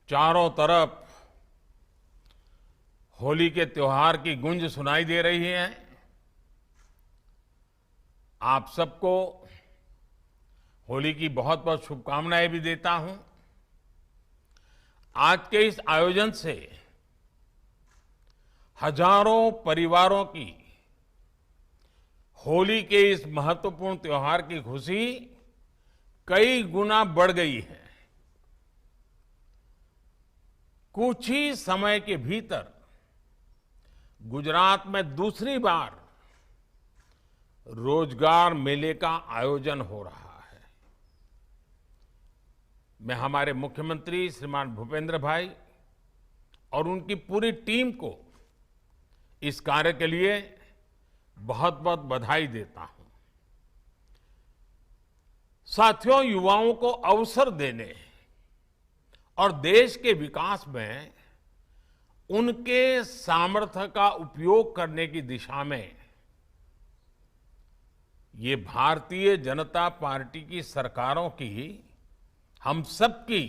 चारों तरफ होली के त्योहार की गूंज सुनाई दे रही है। आप सबको होली की बहुत बहुत शुभकामनाएं भी देता हूं। आज के इस आयोजन से हजारों परिवारों की होली के इस महत्वपूर्ण त्योहार की खुशी कई गुना बढ़ गई है। कुछ ही समय के भीतर गुजरात में दूसरी बार रोजगार मेले का आयोजन हो रहा है। मैं हमारे मुख्यमंत्री श्रीमान भूपेंद्र भाई और उनकी पूरी टीम को इस कार्य के लिए बहुत बहुत बधाई देता हूं। साथियों, युवाओं को अवसर देने और देश के विकास में उनके सामर्थ्य का उपयोग करने की दिशा में ये भारतीय जनता पार्टी की सरकारों की, हम सबकी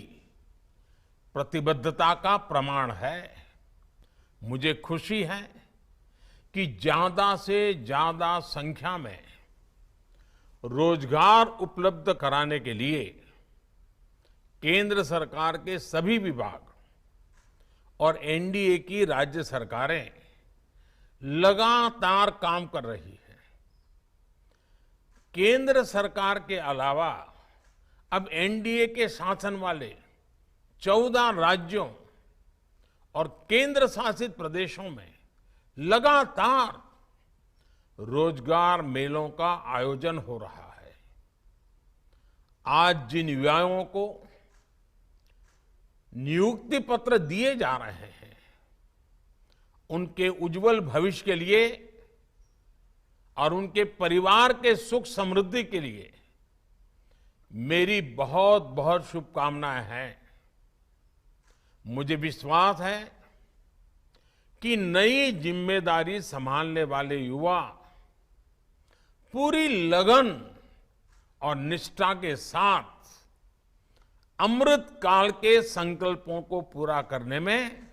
प्रतिबद्धता का प्रमाण है। मुझे खुशी है कि ज्यादा से ज्यादा संख्या में रोजगार उपलब्ध कराने के लिए केंद्र सरकार के सभी विभाग और एनडीए की राज्य सरकारें लगातार काम कर रही है। केंद्र सरकार के अलावा अब एनडीए के शासन वाले 14 राज्यों और केंद्र शासित प्रदेशों में लगातार रोजगार मेलों का आयोजन हो रहा है। आज जिन युवाओं को नियुक्ति पत्र दिए जा रहे हैं, उनके उज्जवल भविष्य के लिए और उनके परिवार के सुख समृद्धि के लिए मेरी बहुत बहुत शुभकामनाएं हैं। मुझे विश्वास है कि नई जिम्मेदारी संभालने वाले युवा पूरी लगन और निष्ठा के साथ अमृत काल के संकल्पों को पूरा करने में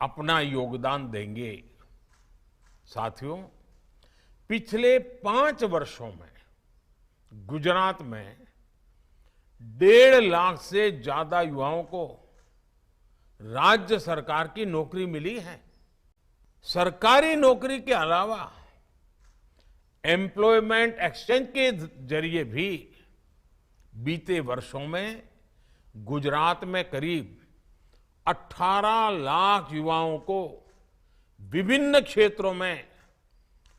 अपना योगदान देंगे। साथियों, पिछले 5 वर्षों में गुजरात में 1.5 लाख से ज्यादा युवाओं को राज्य सरकार की नौकरी मिली है। सरकारी नौकरी के अलावा एम्प्लॉयमेंट एक्सचेंज के जरिए भी बीते वर्षों में गुजरात में करीब 18 लाख युवाओं को विभिन्न क्षेत्रों में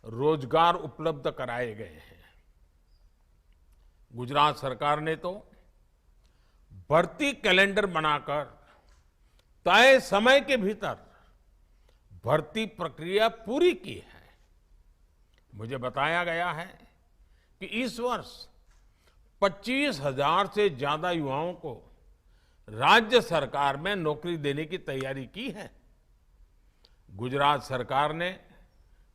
रोजगार उपलब्ध कराए गए हैं। गुजरात सरकार ने तो भर्ती कैलेंडर बनाकर तय समय के भीतर भर्ती प्रक्रिया पूरी की है। मुझे बताया गया है कि इस वर्ष 25,000 से ज्यादा युवाओं को राज्य सरकार में नौकरी देने की तैयारी की है। गुजरात सरकार ने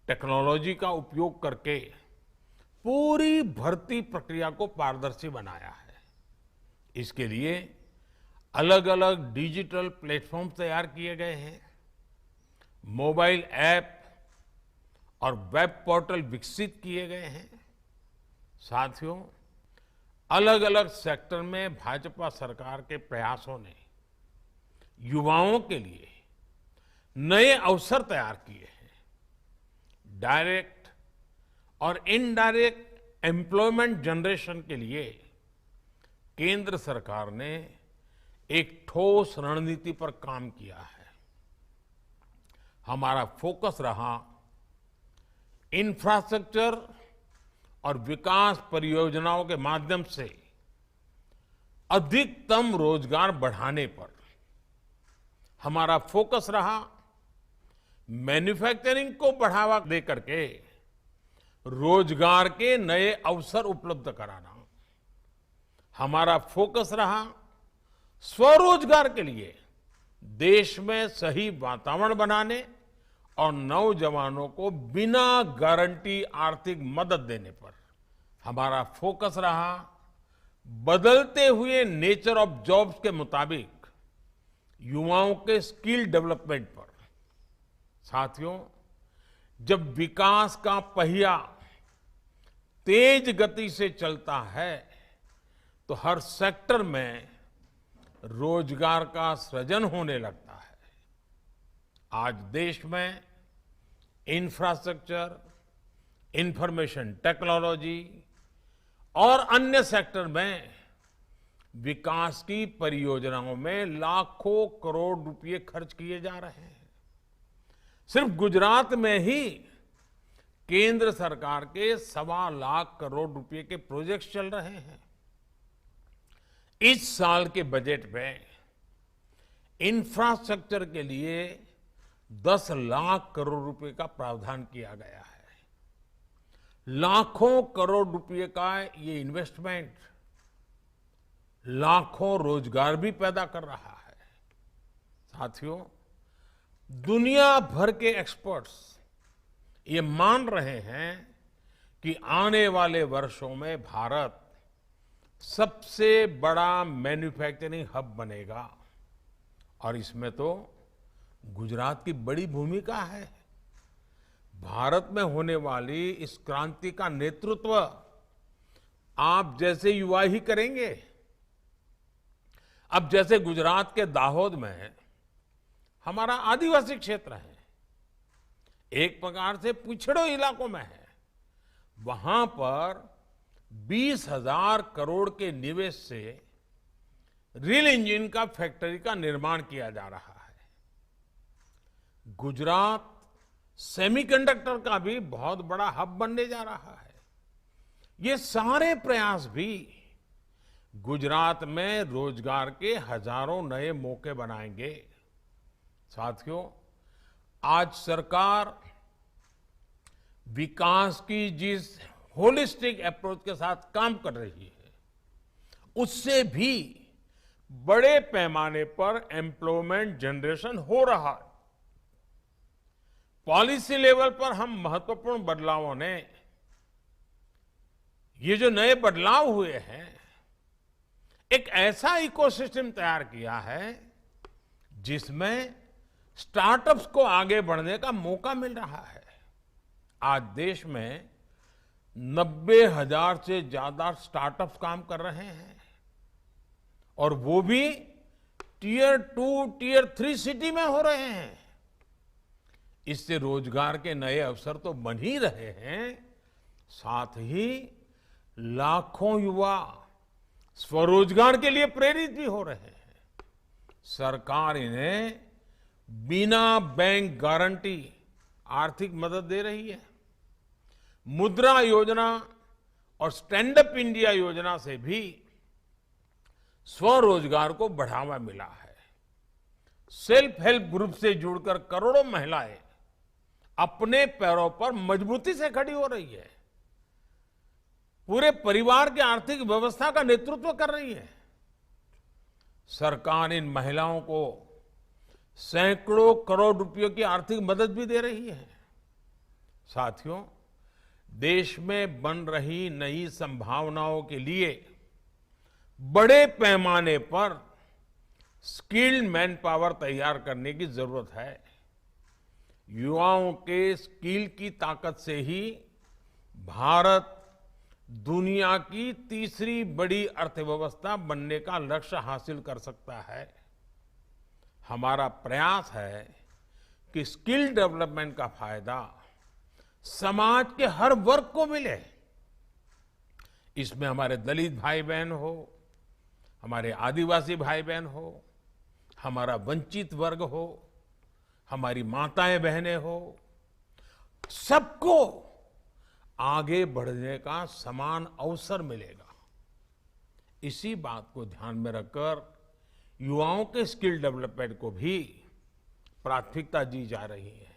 टेक्नोलॉजी का उपयोग करके पूरी भर्ती प्रक्रिया को पारदर्शी बनाया है। इसके लिए अलग अलग डिजिटल प्लेटफॉर्म तैयार किए गए हैं, मोबाइल ऐप और वेब पोर्टल विकसित किए गए हैं। साथियों, अलग अलग सेक्टर में भाजपा सरकार के प्रयासों ने युवाओं के लिए नए अवसर तैयार किए हैं। डायरेक्ट और इनडायरेक्ट एम्प्लॉयमेंट जनरेशन के लिए केंद्र सरकार ने एक ठोस रणनीति पर काम किया है। हमारा फोकस रहा इंफ्रास्ट्रक्चर और विकास परियोजनाओं के माध्यम से अधिकतम रोजगार बढ़ाने पर। हमारा फोकस रहा मैन्युफैक्चरिंग को बढ़ावा देकर के रोजगार के नए अवसर उपलब्ध कराना। हमारा फोकस रहा स्वरोजगार के लिए देश में सही वातावरण बनाने और नौजवानों को बिना गारंटी आर्थिक मदद देने पर। हमारा फोकस रहा बदलते हुए नेचर ऑफ जॉब्स के मुताबिक युवाओं के स्किल डेवलपमेंट पर। साथियों, जब विकास का पहिया तेज गति से चलता है तो हर सेक्टर में रोजगार का सृजन होने लगता है। आज देश में इंफ्रास्ट्रक्चर, इंफॉर्मेशन टेक्नोलॉजी और अन्य सेक्टर में विकास की परियोजनाओं में लाखों करोड़ रुपए खर्च किए जा रहे हैं। सिर्फ गुजरात में ही केंद्र सरकार के 1.25 लाख करोड़ रुपए के प्रोजेक्ट्स चल रहे हैं। इस साल के बजट में इंफ्रास्ट्रक्चर के लिए 10 लाख करोड़ रुपए का प्रावधान किया गया है। लाखों करोड़ रुपए का ये इन्वेस्टमेंट लाखों रोजगार भी पैदा कर रहा है। साथियों, दुनिया भर के एक्सपर्ट्स ये मान रहे हैं कि आने वाले वर्षों में भारत सबसे बड़ा मैन्युफैक्चरिंग हब बनेगा और इसमें तो गुजरात की बड़ी भूमिका है। भारत में होने वाली इस क्रांति का नेतृत्व आप जैसे युवा ही करेंगे। अब जैसे गुजरात के दाहोद में हमारा आदिवासी क्षेत्र है, एक प्रकार से पिछड़े इलाकों में है, वहां पर 20,000 करोड़ के निवेश से रेल इंजन का फैक्ट्री का निर्माण किया जा रहा है। गुजरात सेमीकंडक्टर का भी बहुत बड़ा हब बनने जा रहा है। ये सारे प्रयास भी गुजरात में रोजगार के हजारों नए मौके बनाएंगे। साथियों, आज सरकार विकास की जिस होलिस्टिक अप्रोच के साथ काम कर रही है, उससे भी बड़े पैमाने पर एम्प्लॉयमेंट जनरेशन हो रहा है। पॉलिसी लेवल पर हम महत्वपूर्ण बदलावों ने, ये जो नए बदलाव हुए हैं, एक ऐसा इकोसिस्टम तैयार किया है जिसमें स्टार्टअप्स को आगे बढ़ने का मौका मिल रहा है। आज देश में 90,000 से ज्यादा स्टार्टअप्स काम कर रहे हैं और वो भी टियर 2, टियर 3 सिटी में हो रहे हैं। इससे रोजगार के नए अवसर तो बन ही रहे हैं, साथ ही लाखों युवा स्वरोजगार के लिए प्रेरित भी हो रहे हैं। सरकार इन्हें बिना बैंक गारंटी आर्थिक मदद दे रही है। मुद्रा योजना और स्टैंड अप इंडिया योजना से भी स्वरोजगार को बढ़ावा मिला है। सेल्फ हेल्प ग्रुप से जुड़कर करोड़ों महिलाएं अपने पैरों पर मजबूती से खड़ी हो रही है, पूरे परिवार की आर्थिक व्यवस्था का नेतृत्व कर रही है। सरकार इन महिलाओं को सैकड़ों करोड़ रुपयों की आर्थिक मदद भी दे रही है। साथियों, देश में बन रही नई संभावनाओं के लिए बड़े पैमाने पर स्किल्ड मैन पावर तैयार करने की जरूरत है। युवाओं के स्किल की ताकत से ही भारत दुनिया की तीसरी बड़ी अर्थव्यवस्था बनने का लक्ष्य हासिल कर सकता है। हमारा प्रयास है कि स्किल डेवलपमेंट का फायदा समाज के हर वर्ग को मिले। इसमें हमारे दलित भाई बहन हो, हमारे आदिवासी भाई बहन हो, हमारा वंचित वर्ग हो, हमारी माताएं बहनें हो, सबको आगे बढ़ने का समान अवसर मिलेगा। इसी बात को ध्यान में रखकर युवाओं के स्किल डेवलपमेंट को भी प्राथमिकता दी जा रही है।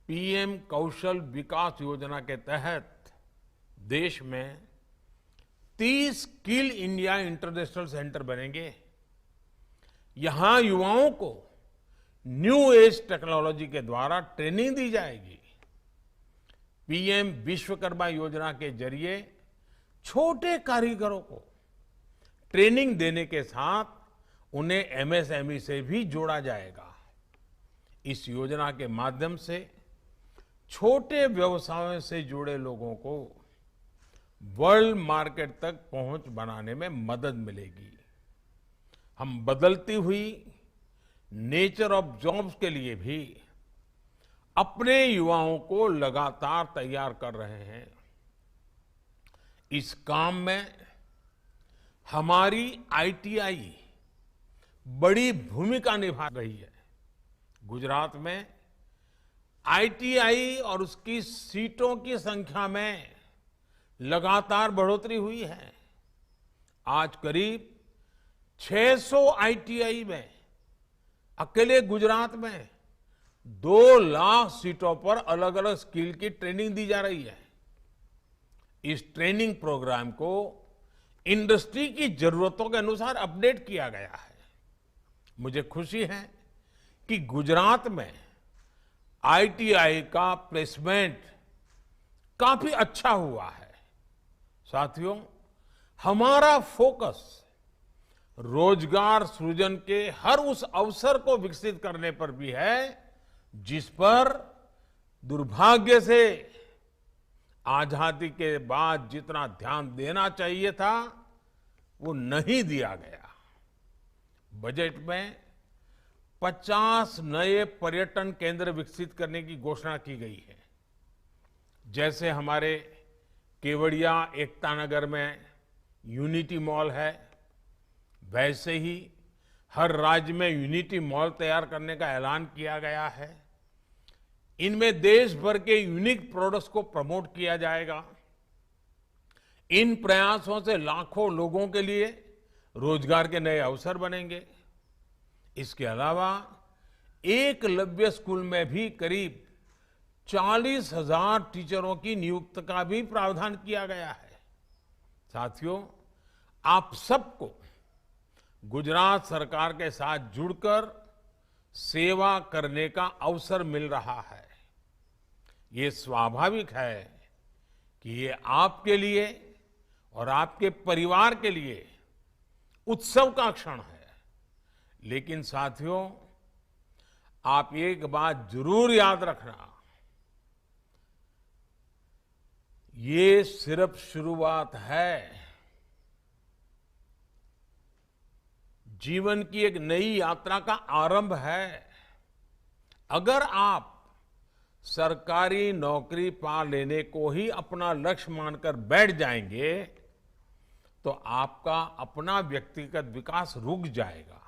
पीएम कौशल विकास योजना के तहत देश में 30 स्किल इंडिया इंटरनेशनल सेंटर बनेंगे। यहां युवाओं को न्यू एज टेक्नोलॉजी के द्वारा ट्रेनिंग दी जाएगी। पीएम विश्वकर्मा योजना के जरिए छोटे कारीगरों को ट्रेनिंग देने के साथ उन्हें एमएसएमई से भी जोड़ा जाएगा। इस योजना के माध्यम से छोटे व्यवसायों से जुड़े लोगों को वर्ल्ड मार्केट तक पहुंच बनाने में मदद मिलेगी। हम बदलती हुई नेचर ऑफ जॉब्स के लिए भी अपने युवाओं को लगातार तैयार कर रहे हैं। इस काम में हमारी आईटीआई बड़ी भूमिका निभा रही है। गुजरात में आईटीआई और उसकी सीटों की संख्या में लगातार बढ़ोतरी हुई है। आज करीब 600 आईटीआई में अकेले गुजरात में 2 लाख सीटों पर अलग अलग स्किल की ट्रेनिंग दी जा रही है। इस ट्रेनिंग प्रोग्राम को इंडस्ट्री की जरूरतों के अनुसार अपडेट किया गया है। मुझे खुशी है कि गुजरात में आईटीआई का प्लेसमेंट काफी अच्छा हुआ है। साथियों, हमारा फोकस रोजगार सृजन के हर उस अवसर को विकसित करने पर भी है जिस पर दुर्भाग्य से आजादी के बाद जितना ध्यान देना चाहिए था वो नहीं दिया गया। बजट में 50 नए पर्यटन केंद्र विकसित करने की घोषणा की गई है। जैसे हमारे केवड़िया एकता नगर में यूनिटी मॉल है, वैसे ही हर राज्य में यूनिटी मॉल तैयार करने का ऐलान किया गया है। इनमें देश भर के यूनिक प्रोडक्ट्स को प्रमोट किया जाएगा। इन प्रयासों से लाखों लोगों के लिए रोजगार के नए अवसर बनेंगे। इसके अलावा एकलव्य स्कूल में भी करीब 40,000 टीचरों की नियुक्ति का भी प्रावधान किया गया है। साथियों, आप सबको गुजरात सरकार के साथ जुड़कर सेवा करने का अवसर मिल रहा है। ये स्वाभाविक है कि ये आपके लिए और आपके परिवार के लिए उत्सव का क्षण है। लेकिन साथियों, आप एक बात जरूर याद रखना, ये सिर्फ शुरुआत है। जीवन की एक नई यात्रा का आरंभ है। अगर आप सरकारी नौकरी पा लेने को ही अपना लक्ष्य मानकर बैठ जाएंगे तो आपका अपना व्यक्तिगत विकास रुक जाएगा।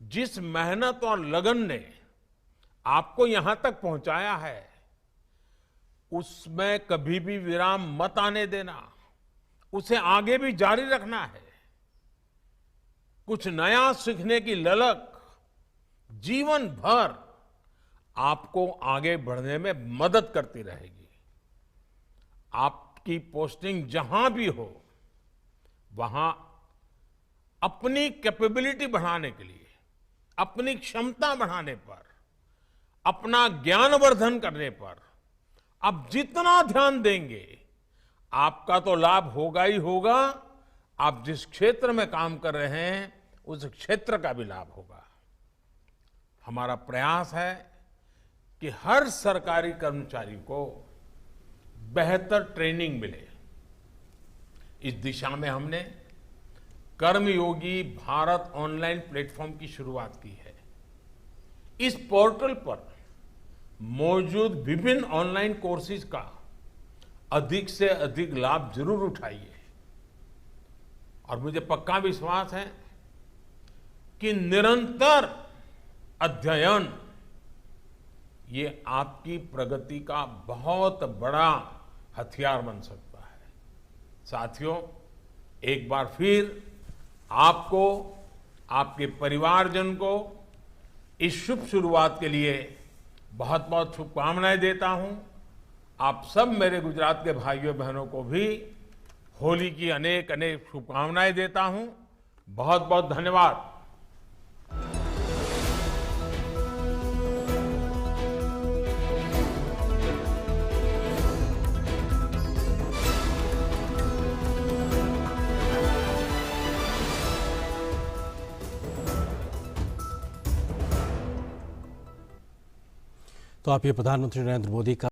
जिस मेहनत और लगन ने आपको यहां तक पहुंचाया है उसमें कभी भी विराम मत आने देना, उसे आगे भी जारी रखना है। कुछ नया सीखने की ललक जीवन भर आपको आगे बढ़ने में मदद करती रहेगी। आपकी पोस्टिंग जहां भी हो वहां अपनी कैपेबिलिटी बढ़ाने के लिए, अपनी क्षमता बढ़ाने पर, अपना ज्ञानवर्धन करने पर आप जितना ध्यान देंगे आपका तो लाभ होगा ही होगा। आप जिस क्षेत्र में काम कर रहे हैं उस क्षेत्र का भी लाभ होगा। हमारा प्रयास है कि हर सरकारी कर्मचारी को बेहतर ट्रेनिंग मिले। इस दिशा में हमने कर्मयोगी भारत ऑनलाइन प्लेटफॉर्म की शुरुआत की है। इस पोर्टल पर मौजूद विभिन्न ऑनलाइन कोर्सेज का अधिक से अधिक लाभ जरूर उठाइए। और मुझे पक्का विश्वास है कि निरंतर अध्ययन ये आपकी प्रगति का बहुत बड़ा हथियार बन सकता है। साथियों, एक बार फिर आपको, आपके परिवारजन को इस शुभ शुरुआत के लिए बहुत बहुत शुभकामनाएं देता हूं। आप सब मेरे गुजरात के भाइयों बहनों को भी होली की अनेक अनेक शुभकामनाएं देता हूं। बहुत बहुत धन्यवाद। तो आप ये प्रधानमंत्री नरेंद्र मोदी का